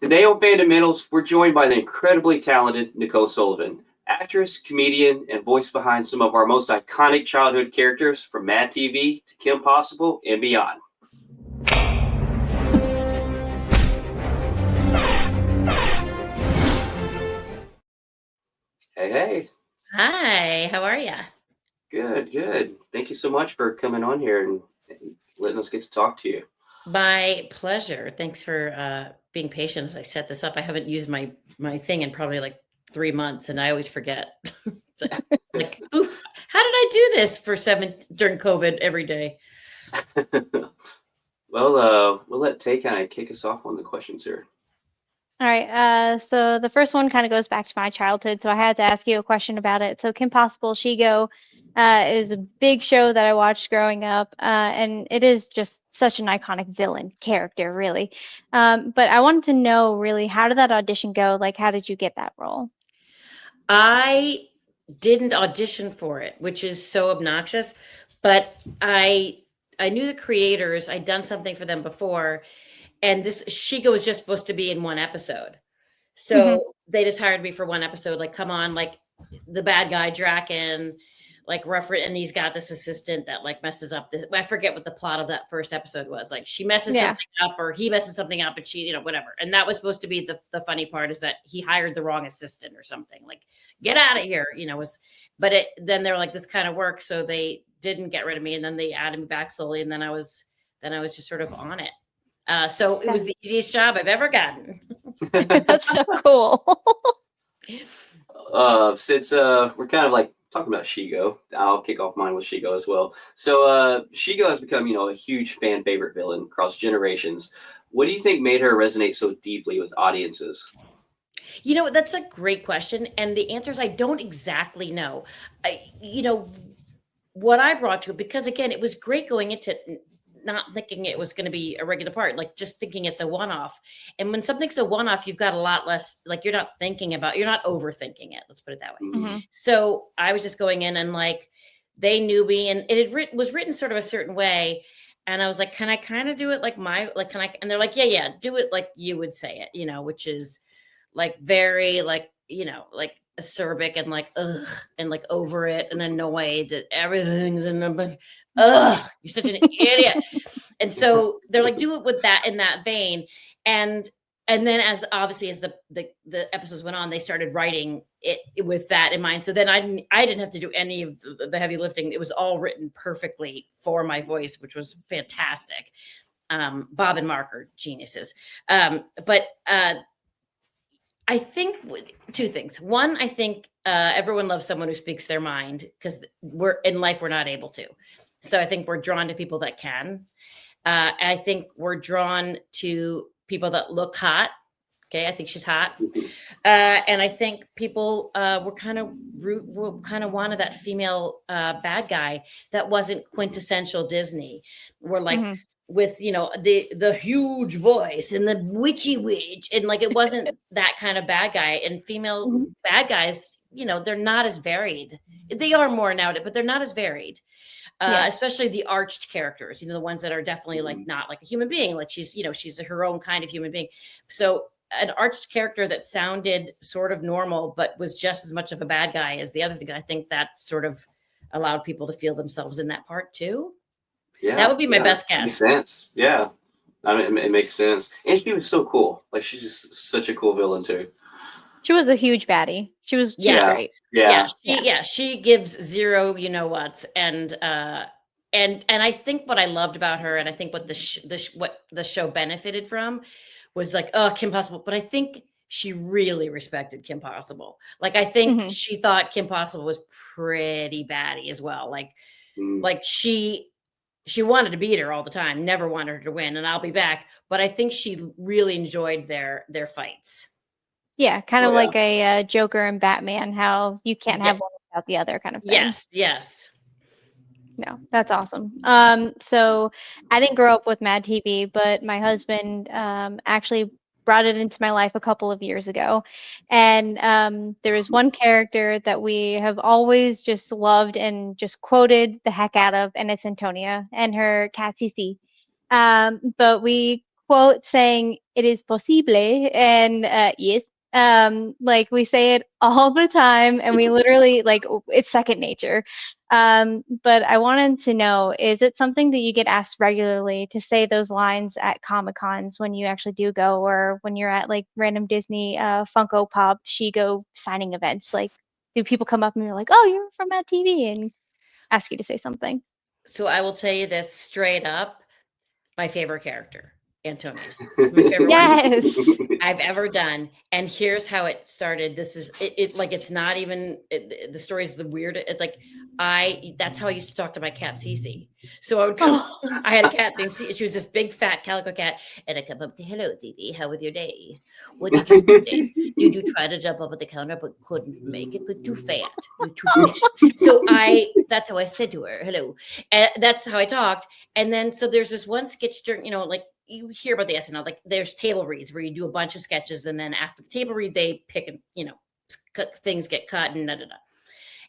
Today on Fandomentals, we're joined by the incredibly talented Nicole Sullivan, actress, comedian, and voice behind some of our most iconic childhood characters from MADtv to Kim Possible and beyond. Hey. Hi, how are you? Good. Thank you so much for coming on here and letting us get to talk to you. My pleasure. Thanks for being patient as I set this up. I haven't used my thing in probably like 3 months, and I always forget. Like, oof, how did I do this during COVID every day? Well, we'll let Tay kind of kick us off on the questions here. All right. So the first one kind of goes back to my childhood. So I had to ask you a question about it. So Kim Possible, Shego, is a big show that I watched growing up, and it is just such an iconic villain character, really. But I wanted to know, really, how did that audition go? Like, how did you get that role? I didn't audition for it, which is so obnoxious, but I knew the creators. I'd done something for them before. And this Shego was just supposed to be in one episode. So they just hired me for one episode. Like, come on, like the bad guy, Draken, like reference, and he's got this assistant that like messes up this. I forget what the plot of that first episode was. Like she messes something up or he messes something up and she, whatever. And that was supposed to be the funny part is that he hired the wrong assistant or something. Like, get out of here, then they were like, this kind of works. So they didn't get rid of me. And then they added me back slowly. And then I was just sort of on it. So it was the easiest job I've ever gotten. That's so cool. Since we're kind of like talking about Shego, I'll kick off mine with Shego as well. So Shego has become, a huge fan favorite villain across generations. What do you think made her resonate so deeply with audiences? That's a great question. And the answer is I don't exactly know. What I brought to it, because again, it was great going into not thinking it was going to be a regular part, like just thinking it's a one-off. And when something's a one-off, you've got a lot less, like you're not overthinking it. Let's put it that way. So I was just going in and like, they knew me and it was written sort of a certain way. And I was like, can I kind of do it like and they're like, yeah, do it like you would say it, which is like very like, like acerbic and like, ugh, and like over it and annoyed that everything's in the, ugh, you're such an idiot. And so they're like, do it with that in that vein. And then as the episodes went on, they started writing it with that in mind. So then I didn't have to do any of the heavy lifting. It was all written perfectly for my voice, which was fantastic. Bob and Mark are geniuses. But I think two things. One, I think everyone loves someone who speaks their mind because we're not able to. So I think we're drawn to people that can. I think we're drawn to people that look hot. Okay, I think she's hot. And I think people were kind of wanted that female bad guy that wasn't quintessential Disney. We're like, with the huge voice and the witchy witch, and like it wasn't that kind of bad guy. And female bad guys, they're not as varied. They are more now, but they're not as varied. Especially the arched characters, the ones that are definitely like not like a human being, like she's her own kind of human being. So an arched character that sounded sort of normal but was just as much of a bad guy as the other thing. I think that sort of allowed people to feel themselves in that part too. Yeah, that would be my best guess. Makes sense. Yeah, I mean, it makes sense. And she was so cool. Like she's just such a cool villain too. She was a huge baddie. She was great. She gives zero, whats, and I think what I loved about her, and I think what what the show benefited from, was like, oh, Kim Possible. But I think she really respected Kim Possible. Like I think she thought Kim Possible was pretty batty as well. Like she wanted to beat her all the time, never wanted her to win, and I'll be back. But I think she really enjoyed their fights. Yeah, kind of like a Joker and Batman, how you can't have one without the other kind of thing. Yes. No, that's awesome. So I didn't grow up with MADtv, but my husband actually brought it into my life a couple of years ago. And there was one character that we have always just loved and just quoted the heck out of, and it's Antonia and her cat Cece. But we quote saying it is posible, and yes, like we say it all the time, and we literally like it's second nature. But I wanted to know, is it something that you get asked regularly to say those lines at Comic Cons when you actually do go, or when you're at like random Disney Funko Pop Shego signing events? Like, do people come up and you're like, "Oh, you're from MADtv," and ask you to say something? So I will tell you this straight up. My favorite character, Antonia. My favorite Yes. one I've ever done. And here's how it started. This is it like it's not even the story is the weird. It like that's how I used to talk to my cat Cece. So I would come. Oh. I had a cat named Cece. She was this big fat calico cat, and I come up to, hello, Didi. How was your day? What did you do today? Did you try to jump up at the counter but couldn't make it? You're too fat. You're too fat. So that's how I said to her, hello. And that's how I talked. And then so there's this one sketch during, like you hear about the SNL, like there's table reads where you do a bunch of sketches, and then after the table read, they pick and things get cut and da da da.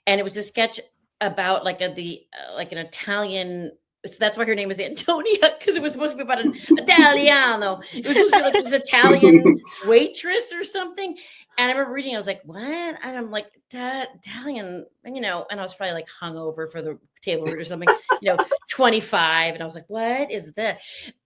And it was a sketch about like an Italian. So that's why her name was Antonia, because it was supposed to be about an Italiano. It was supposed to be like this Italian waitress or something. And I remember reading, I was like, what? And I'm like, Italian, and I was probably like hungover for the table read or something, 25. And I was like, what is that?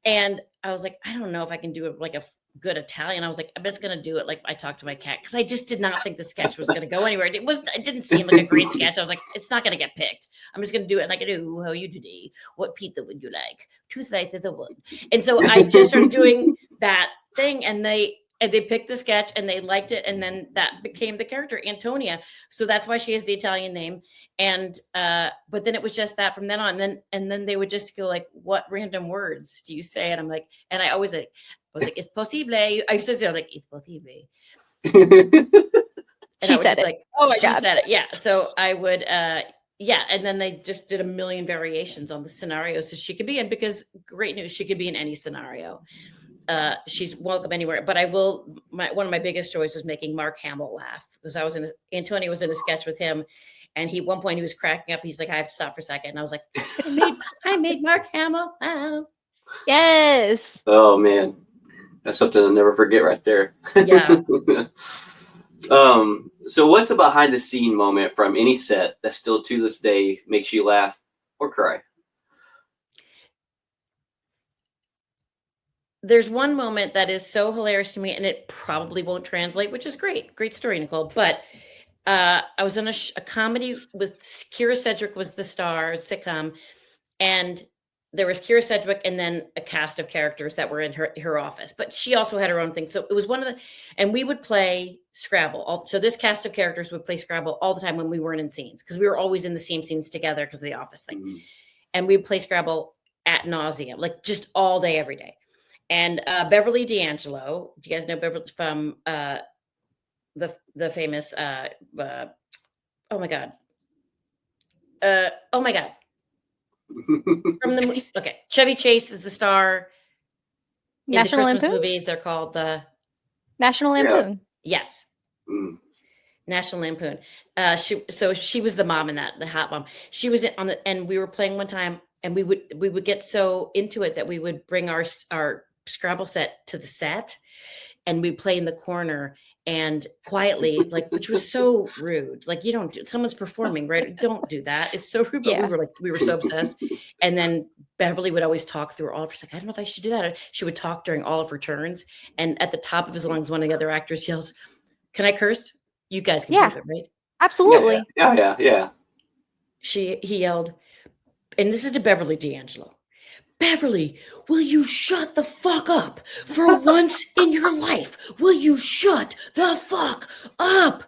And I was like, I don't know if I can do it like a good Italian. I was like, I'm just going to do it like I talked to my cat, because I just did not think the sketch was going to go anywhere. It didn't seem like a great sketch. I was like, it's not going to get picked. I'm just going to do it like I do. How are you today? What pizza would you like? 2 slices of the wood. And so I just started doing that thing, and they picked the sketch and they liked it, and then that became the character Antonia. So that's why she has the Italian name. And but then it was just that from then on. And then they would just go like, what random words do you say? And I'm like, and I was like, it's possible. I used to say like, it's possible. She said it. Like, oh my God. She said it. Yeah. So I would yeah. And then they just did a million variations on the scenarios so she could be in, because great news, she could be in any scenario. She's welcome anywhere. But one of my biggest joys was making Mark Hamill laugh, because Antonio was in a sketch with him, and at one point he was cracking up. He's like, I have to stop for a second. And I was like, I made Mark Hamill laugh. Yes. Oh man, that's something I'll never forget right there. Yeah. So what's a behind the scene moment from any set that still to this day makes you laugh or cry? There's one moment that is so hilarious to me, and it probably won't translate, which is great. Great story, Nicole. But I was in a comedy with Kira Sedgwick was the star, sitcom, and there was Kira Sedgwick and then a cast of characters that were in her office. But she also had her own thing. So it was and we would play Scrabble. So this cast of characters would play Scrabble all the time when we weren't in scenes, because we were always in the same scenes together because of the office thing. Mm-hmm. And we'd play Scrabble ad nauseum, like just all day, every day. And Beverly D'Angelo, do you guys know Beverly from the famous oh my god from the okay, Chevy Chase is the star in National the Christmas Lampoon movies. They're called the National Lampoon. Yeah. Yes. National Lampoon. She was the mom in that, the hot mom. She was and we were playing one time, and we would get so into it that we would bring our Scrabble set to the set, and we'd play in the corner and quietly, like, which was so rude. Like, you don't do, someone's performing, right? Don't do that. It's so rude. But we were so obsessed. And then Beverly would always talk through all of her. She's like, I don't know if I should do that. She would talk during all of her turns. And at the top of his lungs, one of the other actors yells, can I curse? You guys can do it, right? Absolutely. Yeah. He yelled, and this is to Beverly D'Angelo. Beverly, will you shut the fuck up for once in your life? Will you shut the fuck up?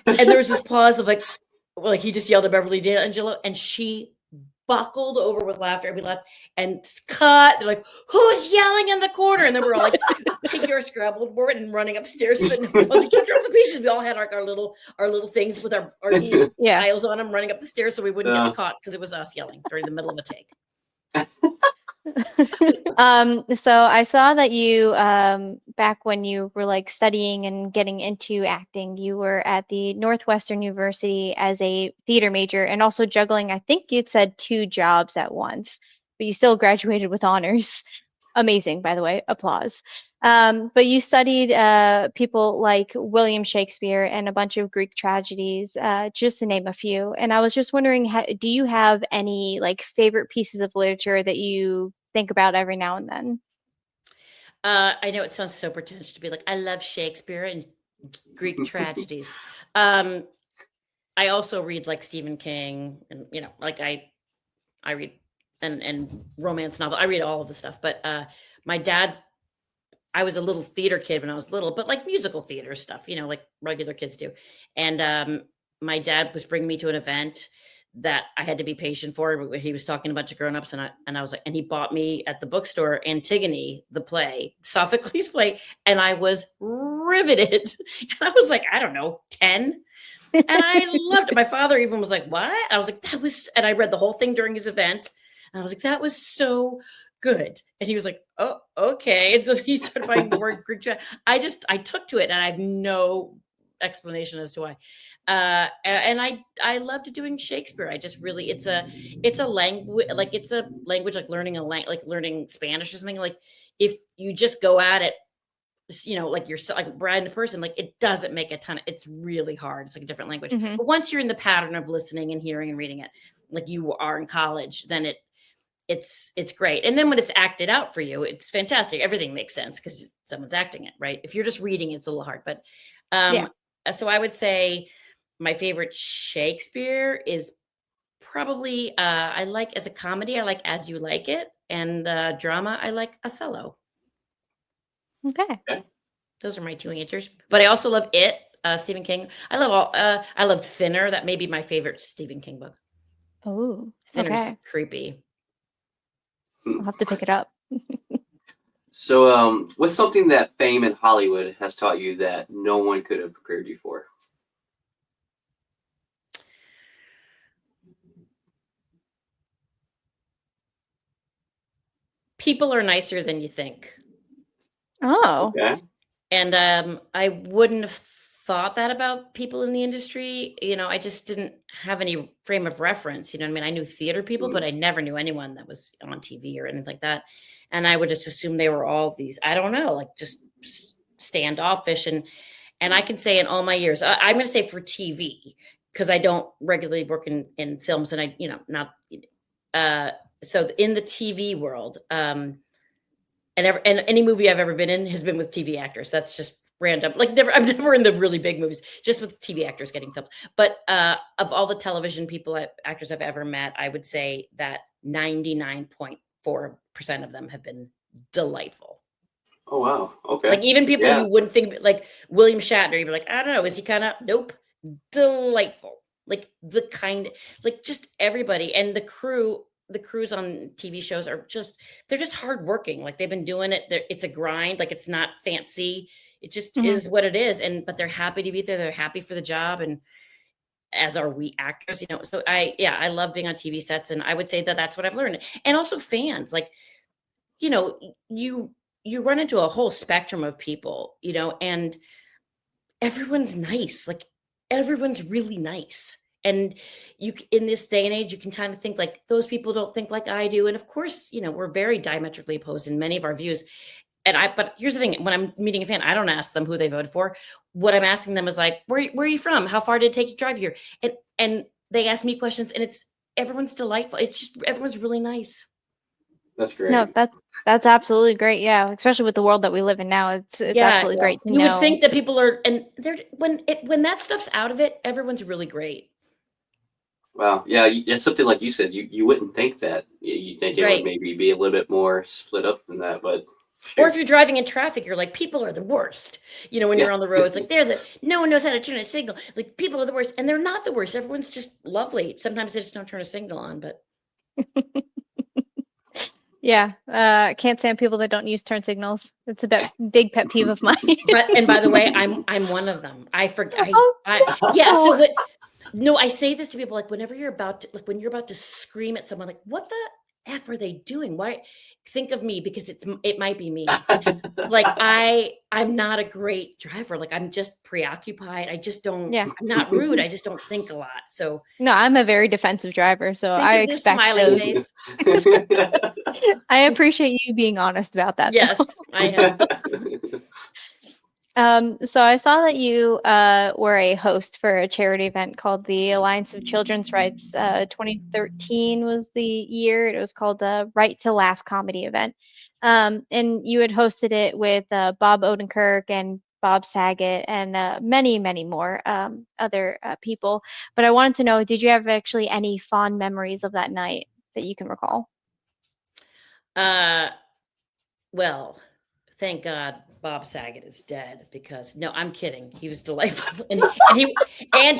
And there was this pause of like he just yelled at Beverly D'Angelo, and she buckled over with laughter. And we laughed and cut. They're like, who's yelling in the corner? And then we're all like, taking our Scrabble board and running upstairs. But I was like, you drop the pieces. We all had our little things with our tiles on them, running up the stairs so we wouldn't get caught, because it was us yelling during the middle of a take. So I saw that you back when you were like studying and getting into acting, you were at the Northwestern University as a theater major, and also juggling, I think you said 2 jobs at once, but you still graduated with honors. amazing, by the way, applause. But you studied people like William Shakespeare and a bunch of Greek tragedies, just to name a few. And I was just wondering, do you have any like favorite pieces of literature that you think about every now and then? I know it sounds so pretentious to be like, I love Shakespeare and Greek tragedies. Um, I also read like Stephen King, and like I read and romance novel. I read all of the stuff. But my dad, I was a little theater kid when I was little, but like musical theater stuff, like regular kids do. And my dad was bringing me to an event that I had to be patient for. He was talking to a bunch of grown-ups, and I was like, and he bought me at the bookstore Antigone, the play, Sophocles play, and I was riveted. And I was like, I don't know, 10. And I loved it. My father even was like, what? I was like, and I read the whole thing during his event. And I was like, that was so good. And he was like, oh, okay. And so he started buying more Greek. I took to it, and I have no explanation as to why. And I loved doing Shakespeare. I just really, it's a language, like it's a language, like learning like learning Spanish or something. Like if you just go at it, like you're like a brand new person, like it doesn't make it's really hard. It's like a different language. Hmm. But once you're in the pattern of listening and hearing and reading it, like you are in college, then it's great. And then when it's acted out for you, it's fantastic. Everything makes sense because someone's acting it, right? If you're just reading, it's a little hard. But Yeah. so I would say my favorite Shakespeare is probably I like, as a comedy, I like As You Like It, and drama, I like Othello. Okay. Those are my two answers. But I also love It, Stephen King. I love Thinner. That may be my favorite Stephen King book. Oh, Thinner's okay. creepy. I'll have to pick it up. So, what's something that fame in Hollywood has taught you that no one could have prepared you for? People are nicer than you think. Oh, Okay. And I wouldn't have thought that about people in the industry. I just didn't have any frame of reference. You know what I mean? I knew theater people, but I never knew anyone that was on TV or anything like that. And I would just assume they were all these, I don't know, like just standoffish. And I can say in all my years, I'm going to say for TV, because I don't regularly work in films, and I, not, so in the TV world, and any movie I've ever been in has been with TV actors. That's just random. Like I'm never in the really big movies, just with TV actors getting filmed. But of all the television actors I've ever met, I would say that 99.4% of them have been delightful. Oh wow. Okay. Like even people Yeah. you wouldn't think, like William Shatner, you'd be like, I don't know, is he kind of, nope, delightful. Like like just everybody, and the crews on TV shows are they're just hardworking. Like they've been doing it. It's a grind. Like it's not fancy. It just is what it is. But they're happy to be there. They're happy for the job. And as are we actors, so I love being on TV sets. And I would say that that's what I've learned. And also fans, like, you run into a whole spectrum of people, and everyone's nice. Like everyone's really nice. And in this day and age, you can kind of think like those people don't think like I do. And of course, we're very diametrically opposed in many of our views. But here's the thing: when I'm meeting a fan, I don't ask them who they voted for. What I'm asking them is like, where are you from? How far did it take you to drive here? And they ask me questions, and everyone's delightful. It's just everyone's really nice. That's great. No, that's absolutely great. Yeah, especially with the world that we live in now, it's absolutely great to know. You would think that people are, and they're when that stuff's out of it, everyone's really great. Wow. Yeah, it's something like you said. You wouldn't think that. You think it would maybe be a little bit more split up than that, but. Sure. Or if you're driving in traffic, you're like, people are the worst. When you're on the road, it's like no one knows how to turn a signal. Like people are the worst, and they're not the worst. Everyone's just lovely. Sometimes they just don't turn a signal on, but. Yeah, can't stand people that don't use turn signals. It's a big pet peeve of mine. And by the way, I'm one of them. I forget. No, I say this to people like whenever you're about to, when you're about to scream at someone, like, what the F are they doing? Why? Think of me, because it might be me. Like I'm not a great driver. Like I'm just preoccupied. I just don't. Yeah. I'm not rude. I just don't think a lot. So No, I'm a very defensive driver, so think I of this expect smiling those. face. I appreciate you being honest about that. though. Yes, I am. So I saw that you were a host for a charity event called the Alliance of Children's Rights. 2013 was the year. It was called the Right to Laugh comedy event. And you had hosted it with Bob Odenkirk and Bob Saget and many, many more other people. But I wanted to know, did you have actually any fond memories of that night that you can recall? Well, thank God Bob Saget is dead, because no, I'm kidding. He was delightful, and he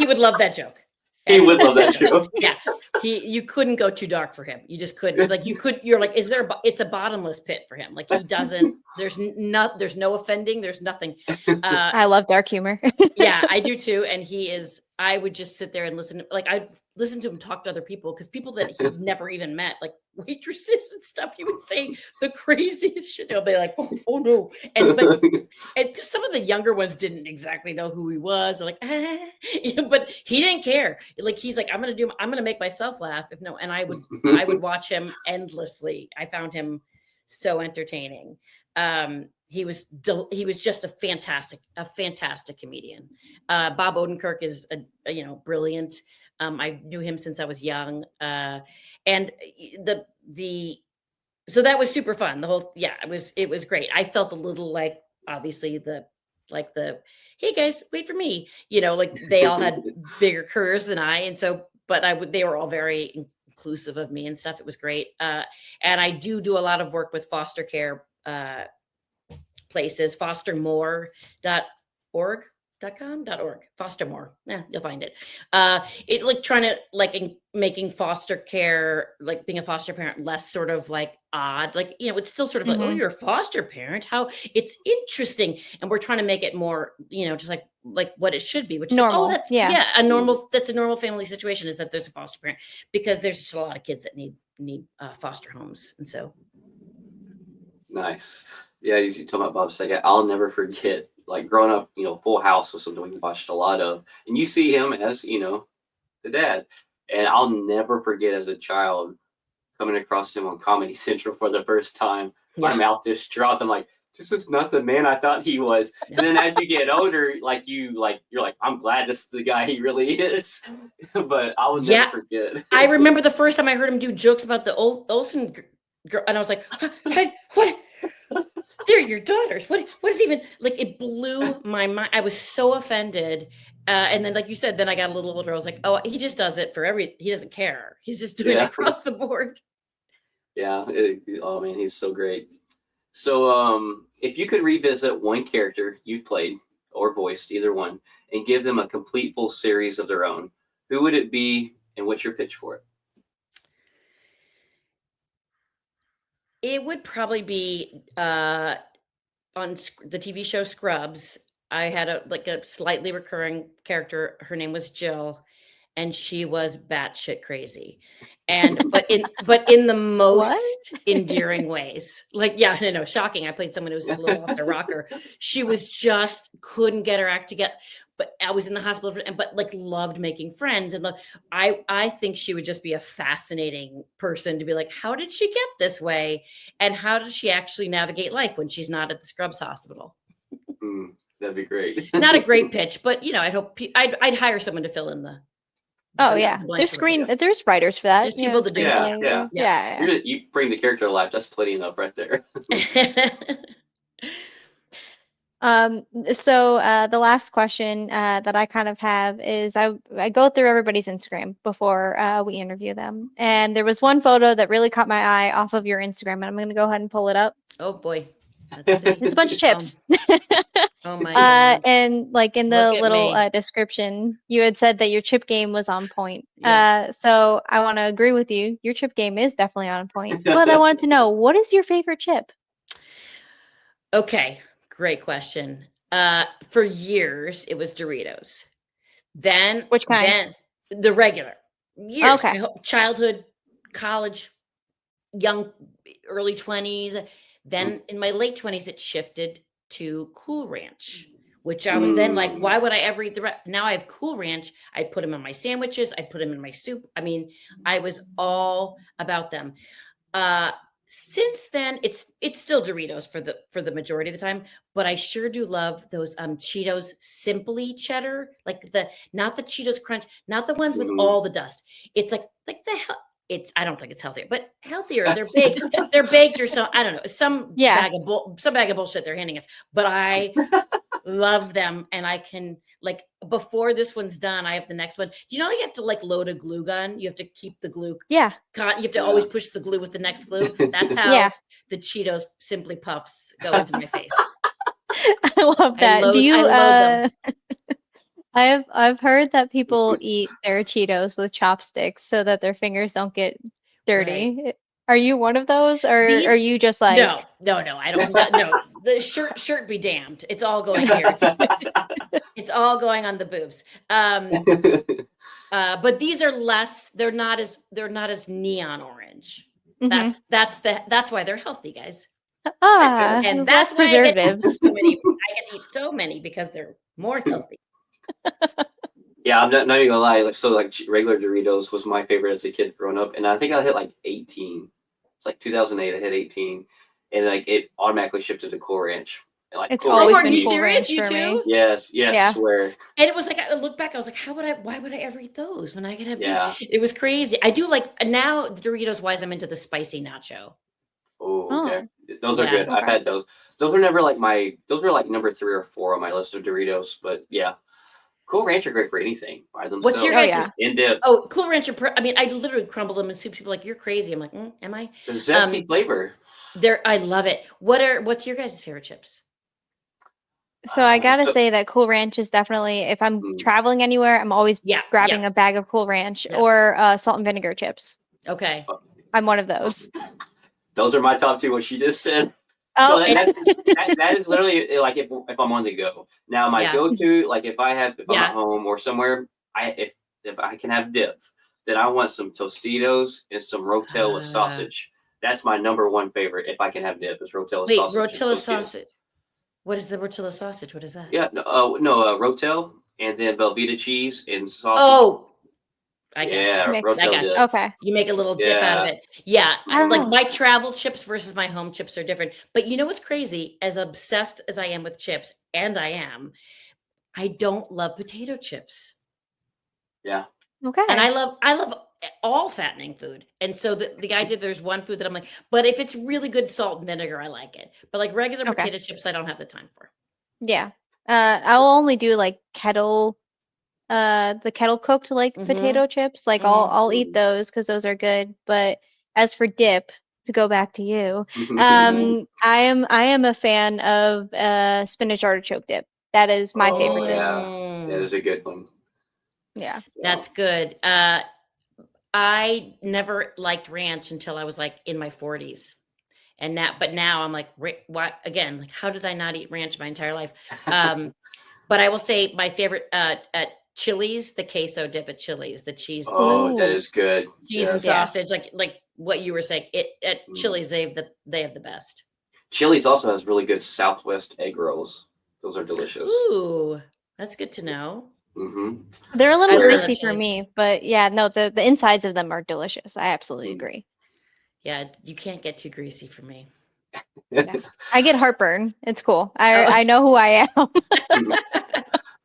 would love that joke. He would love that joke. Yeah, you couldn't go too dark for him. You just couldn't. Like you're like, is there? It's a bottomless pit for him. Like he doesn't. There's no offending. There's nothing. I love dark humor. Yeah, I do too. And he is. I would just sit there and listen. Like I'd listen to him talk to other people, because people that he'd never even met, like waitresses and stuff, he would say the craziest shit. They'll be like, oh no, and because some of the younger ones didn't exactly know who he was, or like, but he didn't care. Like he's like, I'm gonna make myself laugh. If no, and I would watch him endlessly. I found him so entertaining. He was just a fantastic comedian. Bob Odenkirk is brilliant. I knew him since I was young. And so that was super fun. It was great. I felt a little like, obviously, the hey guys, wait for me. Like they all had bigger careers than I, and so, but they were all very inclusive of me and stuff. It was great. And I do a lot of work with foster care places, fostermore.org. Fostermore. Yeah, you'll find it. It like trying to making foster care, like being a foster parent, less sort of like odd. Like, it's still sort of like, oh, you're a foster parent. How it's interesting. And we're trying to make it more, just like what it should be, which normal. Is, that's a normal family situation, is that there's a foster parent, because there's just a lot of kids that need foster homes. And so. Nice. Yeah, you talking about Bob Saget. I'll never forget, like growing up, Full House was something we watched a lot of, and you see him as, the dad. And I'll never forget as a child coming across him on Comedy Central for the first time. My mouth just dropped. I'm like, this is not the man I thought he was. And then as you get older, you're like, I'm glad this is the guy he really is. But I will never forget. I remember the first time I heard him do jokes about the Olsen girl, and I was like, hey, what? They're your daughters. What is even, like, it blew my mind. I was so offended. And then, like you said, then I got a little older. I was like, oh, he just does it he doesn't care. He's just doing it across the board. Yeah. Oh man, he's so great. So if you could revisit one character you've played or voiced, either one, and give them a complete full series of their own, who would it be, and what's your pitch for it? It would probably be on the TV show Scrubs. I had a slightly recurring character. Her name was Jill, and she was batshit crazy, but in the most endearing ways. Shocking. I played someone who was a little off the rocker. She was just couldn't get her act together. But I was in the hospital, but loved making friends, and I think she would just be a fascinating person to be like, how did she get this way, and how does she actually navigate life when she's not at the Scrubs hospital? That'd be great. Not a great pitch, but I hope I'd hire someone to fill in the. Oh yeah, there's writers for that. There's people to do that. Yeah. You bring the character to life. That's plenty enough right there. So the last question that I kind of have is I go through everybody's Instagram before we interview them, and there was one photo that really caught my eye off of your Instagram, and I'm going to go ahead and pull it up. Oh boy, it's a bunch of chips. Oh my God. And in the little description, you had said that your chip game was on point. So I want to agree with you. Your chip game is definitely on point. But I wanted to know, what is your favorite chip? Okay. Great question. For years, it was Doritos. Then, which kind? Then the regular. Years. Okay. Childhood, college, early 20s. Then in my late 20s, it shifted to Cool Ranch, which I was then like, why would I ever eat the rest? Now I have Cool Ranch. I put them in my sandwiches. I put them in my soup. I mean, I was all about them. Since then, it's still Doritos for the majority of the time, but I sure do love those Cheetos Simply Cheddar, like not the Cheetos Crunch, not the ones with all the dust. It's like it's, I don't think it's healthier, but healthier. They're baked. They're baked or so. I don't know. Some bag of bullshit they're handing us. But I love them, and I can, like, before this one's done, I have the next one. Do you know you have to like load a glue gun? You have to keep the glue. Yeah. You have to always push the glue with the next glue. That's how the Cheetos Simply Puffs go into my face. I love that. Do you? I load them. I've heard that people eat their Cheetos with chopsticks so that their fingers don't get dirty. Right. Are you one of those, or are you just like no? I don't. No, the shirt be damned. It's all going here. It's all going on the boobs. But these are less. They're not as neon orange. That's why they're healthy, guys. And that's why preservatives. I get to eat so many because they're more healthy. Yeah, I'm not even gonna lie. Like regular Doritos was my favorite as a kid growing up, and I think I hit like 18. It's like 2008. I hit 18, and like it automatically shifted to Cool Ranch. And like It's Cool always Ranch been you Cool serious? Ranch You for too? me. Yes, Yeah. swear. And it was like, I look back, I was like, why would I ever eat those when I could have? Yeah. It was crazy. I do like now the Doritos wise. I'm into the spicy nacho. Oh, okay. Those are Yeah. good. I've had those. Those were never like those were like number 3 or 4 on my list of Doritos. But yeah, Cool Ranch are great for anything by themselves. What's your guys' in dip? Oh, Cool Ranch. I mean, I literally crumble them in soup. People are like, you're crazy. I'm like, am I? The zesty flavor. I love it. What's your guys' favorite chips? So I gotta say that Cool Ranch is definitely, if I'm traveling anywhere, I'm always grabbing a bag of Cool Ranch or salt and vinegar chips. Okay. I'm one of those. Those are my top 2. What she just said. Oh, So that is literally like if I'm on the go. Now my go-to, like if I'm at home or somewhere, if I can have dip, then I want some Tostitos and some Rotel with sausage. That's my number 1 favorite. If I can have dip, is Rotel with sausage. Wait, Rotel sausage. What is the Rotel sausage? What is that? Yeah, Rotel and then Velveeta cheese and sausage. Oh, I got you. Okay. You make a little dip out of it. Yeah. Like my travel chips versus my home chips are different. But you know what's crazy? As obsessed as I am with chips, and I don't love potato chips. Yeah. Okay. And I love all fattening food. And so the idea there's one food that I'm like, but if it's really good salt and vinegar, I like it. But like regular potato chips, I don't have the time for. Yeah. I'll only do like the kettle cooked like potato chips. Like I'll eat those because those are good. But as for dip, to go back to you, I am a fan of spinach artichoke dip. That is my favorite dip. Yeah, that is a good one. Yeah, that's good. I never liked ranch until I was like in my 40s. And now I'm like, what again? Like, how did I not eat ranch my entire life? But I will say my favorite at Chili's, the queso dip at Chili's, the cheese. That is good. Cheese and sausage, like what you were saying. At Chili's, they have the best. Chili's also has really good Southwest egg rolls. Those are delicious. Ooh, that's good to know. They're a little greasy for me, but yeah, no, the insides of them are delicious. I absolutely agree. Yeah, you can't get too greasy for me. Yeah. I get heartburn. It's cool. I know who I am.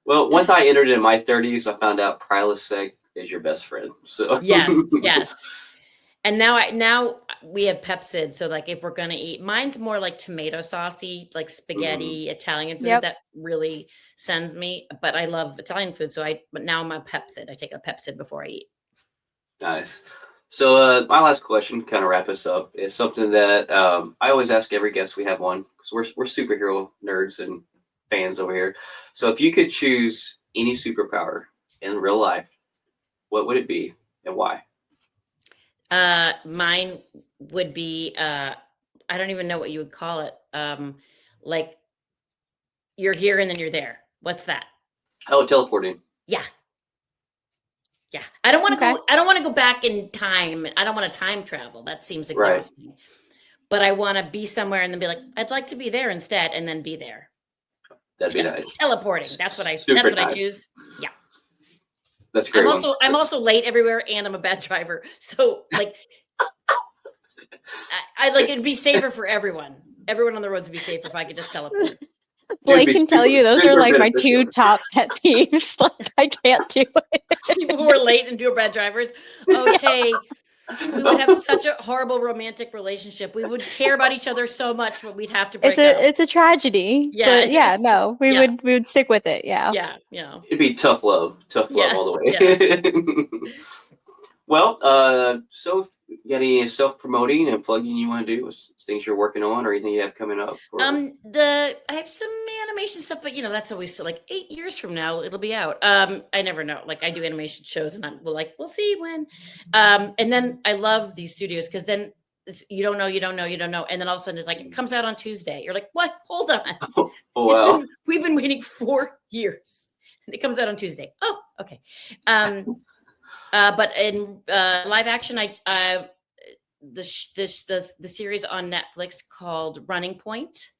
Well, once I entered in my 30s, I found out Prilosec is your best friend. So yes. And now we have Pepsid. So like if we're gonna eat, mine's more like tomato saucy, like spaghetti, Italian food that really sends me. But I love Italian food, but now I'm a Pepsid. I take a Pepsid before I eat. Nice. So my last question, kind of wrap us up, is something that I always ask every guest we have one, because we're superhero nerds and fans over here. So if you could choose any superpower in real life, what would it be and why? Mine would be I don't even know what you would call it. Like you're here and then you're there. What's that? Oh, teleporting. Yeah. Yeah, I don't want to Okay. go. I don't want to go back in time. I don't want to time travel. That seems Right. exhausting. But I want to be somewhere and then be like, I'd like to be there instead, and then be there. That'd be nice. Teleporting. That's what I. Super That's what I nice. choose. Yeah. That's a great. I'm also late everywhere, and I'm a bad driver. So like, I like it'd be safer for everyone. Everyone on the roads would be safer if I could just teleport. Blake be can tell super- you those are super like my beneficial. 2 top pet peeves. Like I can't do it. People who are late and are bad drivers. Oh, Tay, we would have such a horrible romantic relationship. We would care about each other so much, but we'd have to break up. It's a tragedy. Yeah, But yeah, it's- no, we yeah. would stick with it. Yeah. Yeah, you know. It'd be tough love Yeah, all the way. Well, so you got any self-promoting and plugging you want to do? Things you're working on, or anything you have coming up? Or... I have some animation stuff, but that's always like 8 years from now it'll be out. I never know. Like I do animation shows, and we'll see when. And then I love these studios because then you don't know, and then all of a sudden it's like it comes out on Tuesday. You're like, what? Hold on. Oh, wow. We've been waiting 4 years. And it comes out on Tuesday. Oh, okay. But in live action, the series on Netflix called Running Point,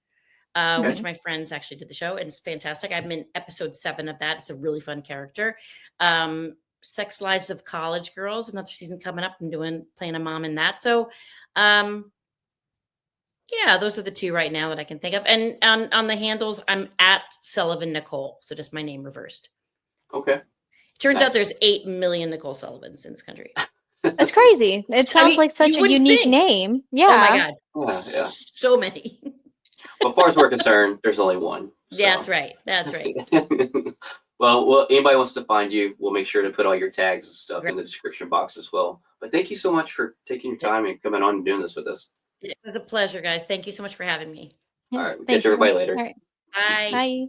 which my friends actually did the show, and it's fantastic. I'm in episode 7 of that. It's a really fun character. Sex Lives of College Girls, another season coming up. I'm playing a mom in that. So, yeah, those are the 2 right now that I can think of. And on the handles, I'm at Sullivan Nicole, so just my name reversed. Okay. Turns out there's 8 million Nicole Sullivans in this country. That's crazy. It sounds like such a unique name. Yeah. Oh my God. Yeah. So many. Well, as far as we're concerned, there's only one. So. Yeah, that's right. That's right. Well, anybody wants to find you, we'll make sure to put all your tags and stuff in the description box as well. But thank you so much for taking your time and coming on and doing this with us. It was a pleasure, guys. Thank you so much for having me. All right. We'll catch everybody later. All right. Bye. Bye.